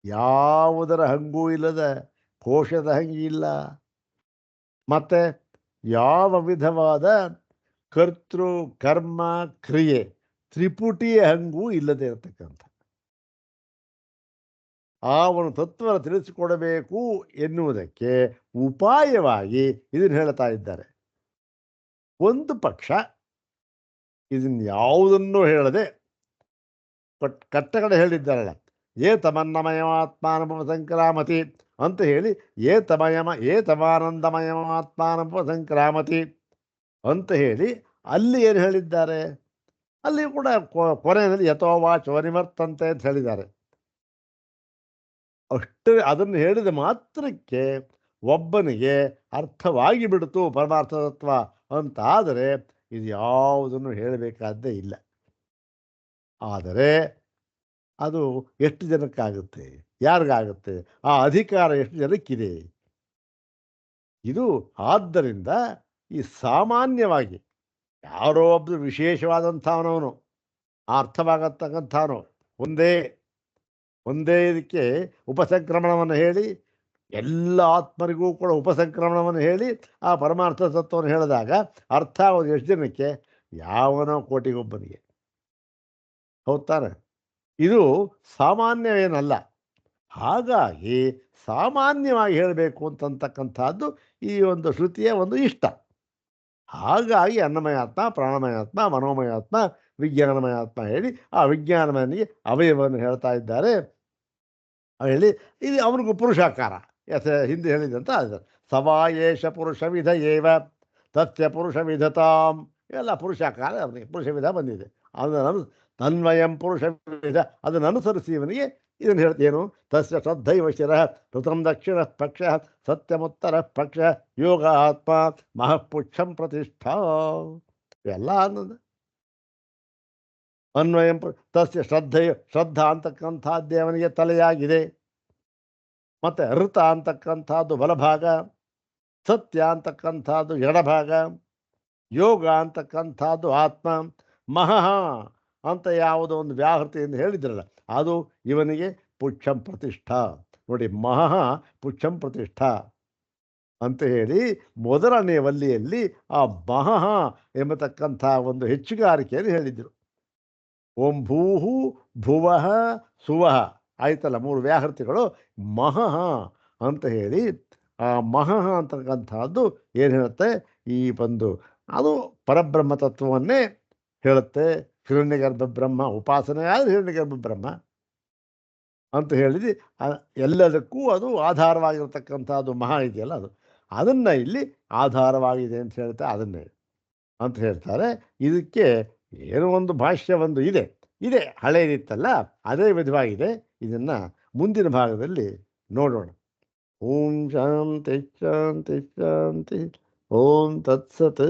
ಯಾವುದರ ಹಂಗೂ ಇಲ್ಲದ, ಕೋಶದ ಹಂಗಿ ಇಲ್ಲ, ಮತ್ತೆ ಯಾವ ವಿಧವಾದ ಕರ್ತೃ ಕರ್ಮ ಕ್ರಿಯೆ ತ್ರಿಪುಟಿಯ ಹಂಗೂ ಇಲ್ಲದೆ ಇರತಕ್ಕಂಥ ಆ ಒಂದು ತತ್ವ ತಿಳಿಸಿಕೊಡಬೇಕು ಎನ್ನುವುದಕ್ಕೆ ಉಪಾಯವಾಗಿ ಇದನ್ನು ಹೇಳ್ತಾ ಇದ್ದಾರೆ. ಒಂದು ಪಕ್ಷ ಇದನ್ನು ಯಾವುದನ್ನು ಹೇಳದೆ ಕಟ್ಟಕಡೆ ಹೇಳಿದ್ದಾರಲ್ಲ, ಏತಮನ್ನಮಯಮಾತ್ಮಾನಂಭವ ಸಂಕ್ರಾಮತಿ ಅಂತ ಹೇಳಿ, ಏತಮಾನಂದಮಯಮಾತ್ಮಾನಂಭವ ಸಂಕ್ರಾಮತಿ ಅಂತ ಹೇಳಿ ಅಲ್ಲಿ ಏನು ಹೇಳಿದ್ದಾರೆ, ಅಲ್ಲಿ ಕೂಡ ಕೊನೆಯಲ್ಲಿ ಯಥೋವಾಚೋ ನಿವರ್ತಂತೆ ಅಂತ ಹೇಳಿದ್ದಾರೆ. ಅಷ್ಟೇ, ಅದನ್ನು ಹೇಳಿದ ಮಾತ್ರಕ್ಕೆ ಒಬ್ಬನಿಗೆ ಅರ್ಥವಾಗಿ ಬಿಡ್ತು ಪರಮಾರ್ಥ ತತ್ವ ಅಂತಾದರೆ ಇದು ಯಾವುದನ್ನು ಹೇಳಬೇಕಾದ್ದೇ ಇಲ್ಲ. ಆದರೆ ಅದು ಎಷ್ಟು ಜನಕ್ಕಾಗುತ್ತೆ, ಯಾರಿಗಾಗುತ್ತೆ, ಆ ಅಧಿಕಾರ ಎಷ್ಟು ಜನಕ್ಕಿದೆ? ಇದು ಆದ್ದರಿಂದ ಈ ಸಾಮಾನ್ಯವಾಗಿ ಯಾರೋ ಒಬ್ಬರು ವಿಶೇಷವಾದಂಥವನವನು ಅರ್ಥವಾಗತಕ್ಕಂಥವನು ಒಂದೇ ಇದಕ್ಕೆ ಉಪಸಂಕ್ರಮಣವನ್ನು ಹೇಳಿ, ಎಲ್ಲ ಆತ್ಮರಿಗೂ ಕೂಡ ಉಪಸಂಕ್ರಮಣವನ್ನು ಹೇಳಿ ಆ ಪರಮಾರ್ಥ ತತ್ವವನ್ನು ಹೇಳಿದಾಗ ಅರ್ಥ ಆಗೋದು ಎಷ್ಟು ಜನಕ್ಕೆ? ಯಾವನೋ ಕೋಟಿಗೊಬ್ಬನಿಗೆ. ಹೌದಾನೆ? ಇದು ಸಾಮಾನ್ಯವೇನಲ್ಲ. ಹಾಗಾಗಿ ಸಾಮಾನ್ಯವಾಗಿ ಹೇಳಬೇಕು ಅಂತಕ್ಕಂಥದ್ದು ಈ ಒಂದು ಶ್ರುತಿಯ ಒಂದು ಇಷ್ಟ. ಹಾಗಾಗಿ ಅನ್ನಮಯಾತ್ಮ, ಪ್ರಾಣಮಯಾತ್ಮ, ಮನೋಮಯಾತ್ಮ, ವಿಜ್ಞಾನಮಯಾತ್ಮ ಹೇಳಿ ಆ ವಿಜ್ಞಾನಮಯನಿಗೆ ಅವಯವವನ್ನು ಹೇಳ್ತಾ ಇದ್ದಾರೆ. ಹೇಳಿ ಇದು ಅವನಿಗೂ ಪುರುಷಾಕಾರ ಹಿಂದೆ ಹೇಳಿದಂತ ಸವಾಯೇಶ ಪುರುಷ ವಿಧ ಏವ ತಥ್ಯ ಪುರುಷ ವಿಧತಾಂ, ಎಲ್ಲ ಪುರುಷಾಕಾರ ಅವನಿಗೆ ಪುರುಷವಿಧ ಬಂದಿದೆ. ಅದನ್ನು ತನ್ವಯಂ ಪುರುಷ ವಿಧ, ಅದನ್ನು ಅನುಸರಿಸಿ ಇವನಿಗೆ ಇದನ್ನು ಹೇಳ್ತೇನು, ತಸ್ಯ ಶ್ರದ್ಧೈವ ಶಿರಃ ಋತಂ ದಕ್ಷಿಣ ಪಕ್ಷ ಸತ್ಯಮುತ್ತರ ಪಕ್ಷ ಯೋಗ ಆತ್ಮ ಮಹಃಪುಚ್ಛಂ ಪ್ರತಿಷ್ಠಾ, ಇವೆಲ್ಲ ಅನ್ನೋದು ಅನ್ವಯಂ ತಸ್ಯ ಶ್ರದ್ಧಾ ಅಂತಕ್ಕಂಥದ್ದೇ ಅವನಿಗೆ ತಲೆಯಾಗಿದೆ. ಮತ್ತು ಋತ ಅಂತಕ್ಕಂಥದ್ದು ಬಲಭಾಗ, ಸತ್ಯ ಅಂತಕ್ಕಂಥದ್ದು ಎಡಭಾಗ, ಯೋಗ ಅಂತಕ್ಕಂಥದ್ದು ಆತ್ಮ, ಮಹಃ ಅಂತ ಯಾವುದೋ ಒಂದು ವ್ಯಾಹೃತಿಯಿಂದ ಹೇಳಿದ್ರಲ್ಲ, ಅದು ಇವನಿಗೆ ಪುಚ್ಛಂ ಪ್ರತಿಷ್ಠಾ. ನೋಡಿ, ಮಹಃ ಪುಚ್ಛಂ ಪ್ರತಿಷ್ಠಾ ಅಂತ ಹೇಳಿ ಮೊದಲನೇ ವಲ್ಲಿಯಲ್ಲಿ ಆ ಮಹಃ ಎಂಬತಕ್ಕಂಥ ಒಂದು ಹೆಚ್ಚುಗಾರಿಕೆಯನ್ನು ಹೇಳಿದರು. ಓಂ ಭೂಹು ಭುವಃ ಸುವಃ ಆಯ್ತಲ್ಲ, 3 ವ್ಯಾಹೃತಿಗಳು. ಮಹಃ ಅಂತ ಹೇಳಿ ಆ ಮಹಃ ಅಂತಕ್ಕಂಥದ್ದು ಏನು ಹೇಳುತ್ತೆ, ಈ ಒಂದು ಅದು ಪರಬ್ರಹ್ಮ ತತ್ವವನ್ನೇ ಹೇಳುತ್ತೆ. ಹಿರಣ್ಯಗರ್ಭ ಬ್ರಹ್ಮ ಉಪಾಸನೆ ಆದರೆ ಹಿರಣ್ಯಗರ್ಭ ಬ್ರಹ್ಮ ಅಂತ ಹೇಳಿದ್ವಿ. ಎಲ್ಲದಕ್ಕೂ ಅದು ಆಧಾರವಾಗಿರ್ತಕ್ಕಂಥದ್ದು ಮಹಾ ಇದೆಯಲ್ಲ, ಅದನ್ನು ಇಲ್ಲಿ ಆಧಾರವಾಗಿದೆ ಅಂತ ಹೇಳ್ತಾ ಅದನ್ನೇ ಅಂತ ಹೇಳ್ತಾರೆ. ಇದಕ್ಕೆ ಏನೋ ಒಂದು ಭಾಷ್ಯ ಒಂದು ಇದೆ ಹಳೆಯದಿತ್ತಲ್ಲ, ಅದೇ ವಿಧವಾಗಿದೆ. ಇದನ್ನು ಮುಂದಿನ ಭಾಗದಲ್ಲಿ ನೋಡೋಣ. ಓಂ ಶಾಂತಿ ಶಾಂತಿ ಶಾಂತಿ. ಓಂ ತತ್ಸತ್.